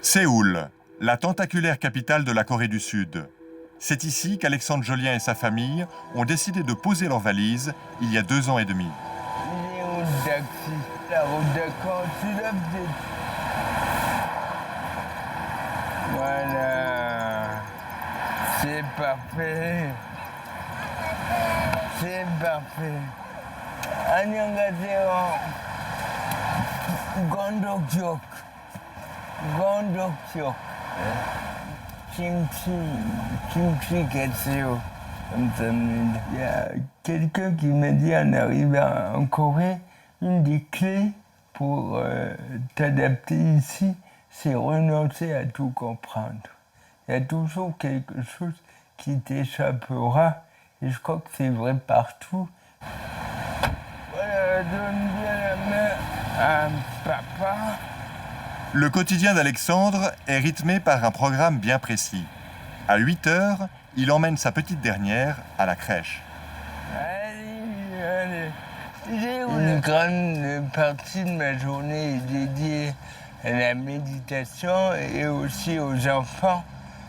Séoul, la tentaculaire capitale de la Corée du Sud. C'est ici qu'Alexandre Jolien et sa famille ont décidé de poser leurs valises il y a 2 ans et demi. Il est où le taxi? La route d'accord, tu l'as peut-être. Voilà. C'est parfait. C'est parfait. 안녕하세요. gondokyok. gondokyok. Kimchi ketsuyo. Il y a quelqu'un qui m'a dit en arrivant en Corée, une des clés pour t'adapter ici, c'est renoncer à tout comprendre. Il y a toujours quelque chose qui t'échappera, et je crois que c'est vrai partout. Voilà, donne bien la main à papa. Le quotidien d'Alexandre est rythmé par un programme bien précis. À 8 heures, il emmène sa petite dernière à la crèche. Allez. Une grande partie de ma journée est dédiée à la méditation et aussi aux enfants.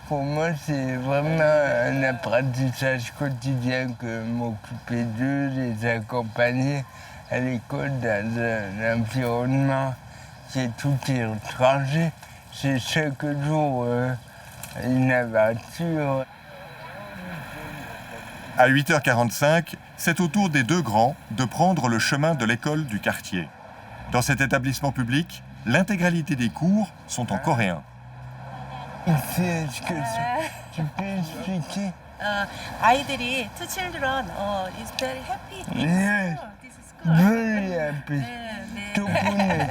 Pour moi, c'est vraiment un apprentissage quotidien que m'occuper d'eux, les accompagner à l'école dans un environnement qui est tout étranger. C'est chaque jour une aventure. À 8h45, c'est au tour des 2 grands de prendre le chemin de l'école du quartier. Dans cet établissement public, l'intégralité des cours sont en coréen. Est-ce que tu peux expliquer? 아이들이 two children is very happy. Yes. This is good. Very happy. 네. 덕분에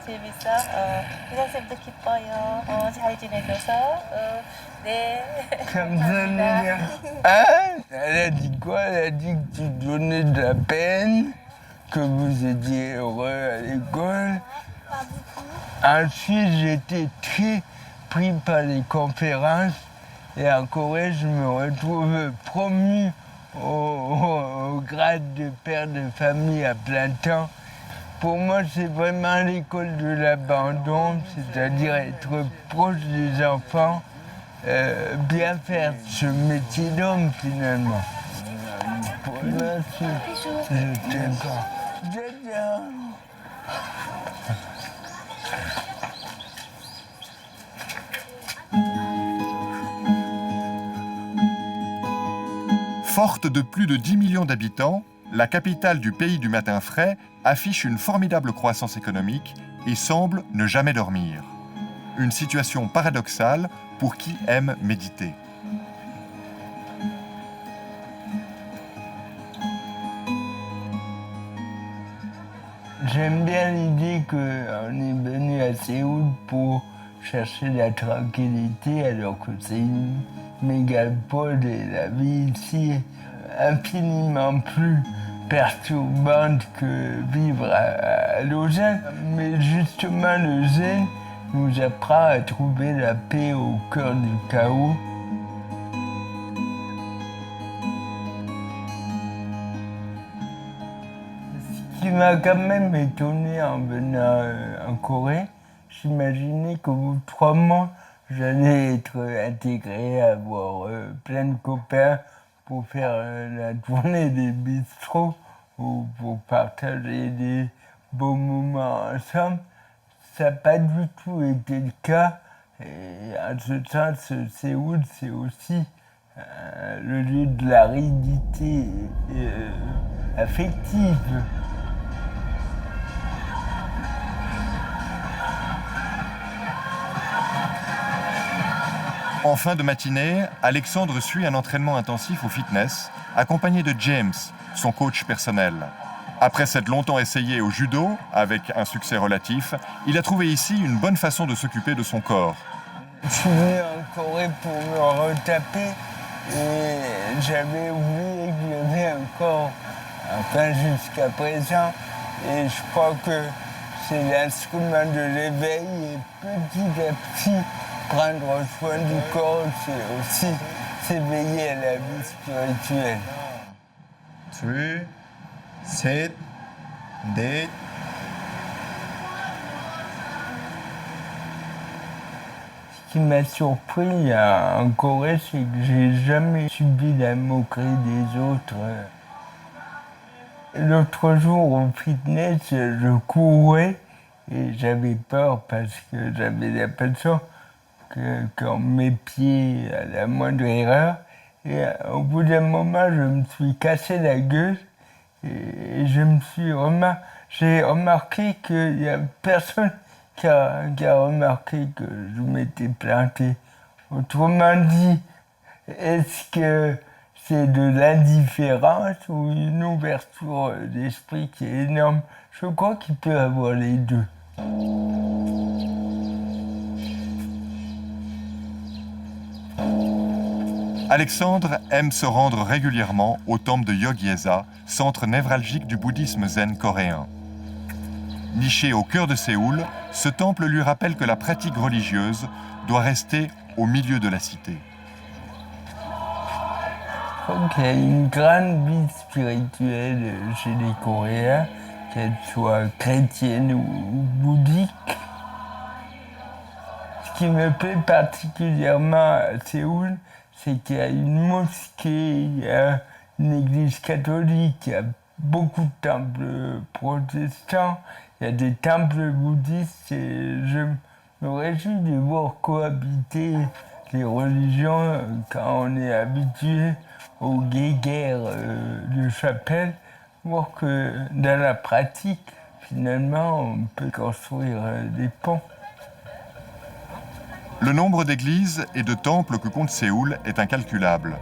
재밌어. 선생님도 기뻐요. 잘 지내줘서. 네. 감사합니다. Ah, elle a dit quoi? Elle a dit que tu donnais de la peine, que vous étiez heureux à l'école. Ensuite, j'étais très pris par les conférences et en Corée, je me retrouve promu au grade de père de famille à plein temps. Pour moi, c'est vraiment l'école de l'abandon, c'est-à-dire être proche des enfants, bien faire ce métier d'homme finalement. Merci. Je t'aime pas. Je t'aime. Forte de plus de 10 millions d'habitants, la capitale du pays du matin frais affiche une formidable croissance économique et semble ne jamais dormir. Une situation paradoxale pour qui aime méditer. J'aime bien l'idée qu'on est venu à Séoul pour chercher la tranquillité alors que c'est une mégapole et la vie ici est infiniment plus perturbante que vivre à Lausanne. Mais justement, le zen nous apprend à trouver la paix au cœur du chaos. Ce qui m'a quand même étonné en venant en Corée, j'imaginais qu'au bout de 3 mois, j'allais être intégré, avoir plein de copains pour faire la tournée des bistrots ou pour partager des beaux moments ensemble. Ça n'a pas du tout été le cas. Et en ce sens, Séoul, c'est aussi le lieu de l'aridité affective. En fin de matinée, Alexandre suit un entraînement intensif au fitness, accompagné de James, son coach personnel. Après s'être longtemps essayé au judo, avec un succès relatif, il a trouvé ici une bonne façon de s'occuper de son corps. Je suis venu en Corée pour me retaper et j'avais oublié que j'avais un corps, enfin jusqu'à présent. Et je crois que c'est l'instrument de l'éveil et petit à petit, prendre soin du corps, c'est aussi s'éveiller à la vie spirituelle. 둘, 셋, 넷, qui m'a surpris en Corée, c'est que j'ai jamais subi la moquerie des autres. L'autre jour au fitness, je courais et j'avais peur parce que j'avais l'impression qu'on met pied à la moindre erreur. Et au bout d'un moment, je me suis cassé la gueule et j'ai remarqué qu'il n'y a personne qui a remarqué que je m'étais planté. Autrement dit, est-ce que c'est de l'indifférence ou une ouverture d'esprit qui est énorme? Je crois qu'il peut y avoir les deux. Alexandre aime se rendre régulièrement au temple de Yogye-sa, centre névralgique du bouddhisme zen coréen. Niché au cœur de Séoul, ce temple lui rappelle que la pratique religieuse doit rester au milieu de la cité. Je crois qu'il y a une grande vie spirituelle chez les Coréens, qu'elle soit chrétienne ou bouddhique. Ce qui me plaît particulièrement à Séoul, c'est qu'il y a une mosquée, il y a une église catholique, il y a beaucoup de temples protestants, il y a des temples bouddhistes et je me réjouis de voir cohabiter les religions quand on est habitué aux guéguerres de chapelle, voir que dans la pratique, finalement, on peut construire des ponts. Le nombre d'églises et de temples que compte Séoul est incalculable.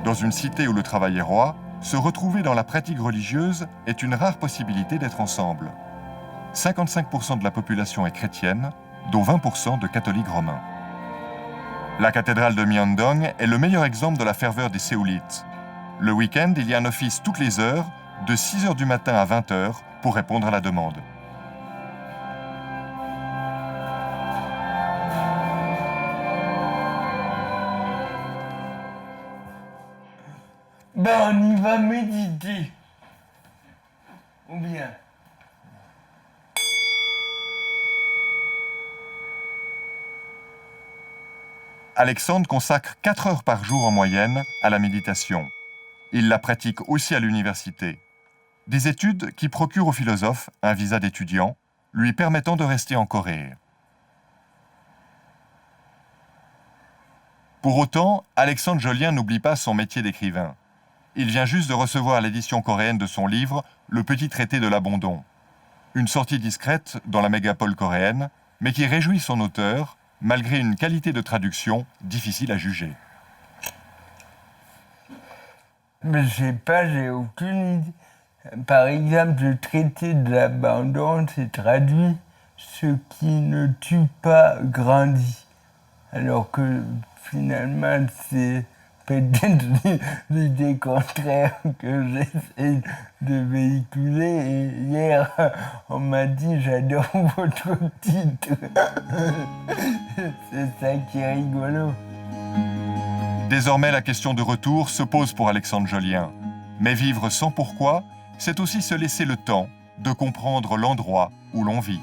Dans une cité où le travail est roi, se retrouver dans la pratique religieuse est une rare possibilité d'être ensemble. 55% de la population est chrétienne, dont 20% de catholiques romains. La cathédrale de Myeongdong est le meilleur exemple de la ferveur des Séoulites. Le week-end, il y a un office toutes les heures, de 6h du matin à 20h, pour répondre à la demande. Ben, on y va méditer. Ou bien. Alexandre consacre 4 heures par jour en moyenne à la méditation. Il la pratique aussi à l'université. Des études qui procurent aux philosophes un visa d'étudiant, lui permettant de rester en Corée. Pour autant, Alexandre Jolien n'oublie pas son métier d'écrivain. Il vient juste de recevoir l'édition coréenne de son livre « Le petit traité de l'abandon ». Une sortie discrète dans la mégapole coréenne, mais qui réjouit son auteur, malgré une qualité de traduction difficile à juger. Mais je sais pas, j'ai aucune idée. Par exemple, le traité de l'abandon, c'est traduit « ce qui ne tue pas grandit ». Alors que finalement, c'est peut-être l'idée contraire que j'essaie de véhiculer. Et hier, on m'a dit « j'adore votre titre ». C'est ça qui est rigolo. Désormais, la question de retour se pose pour Alexandre Jolien. Mais vivre sans pourquoi, c'est aussi se laisser le temps de comprendre l'endroit où l'on vit.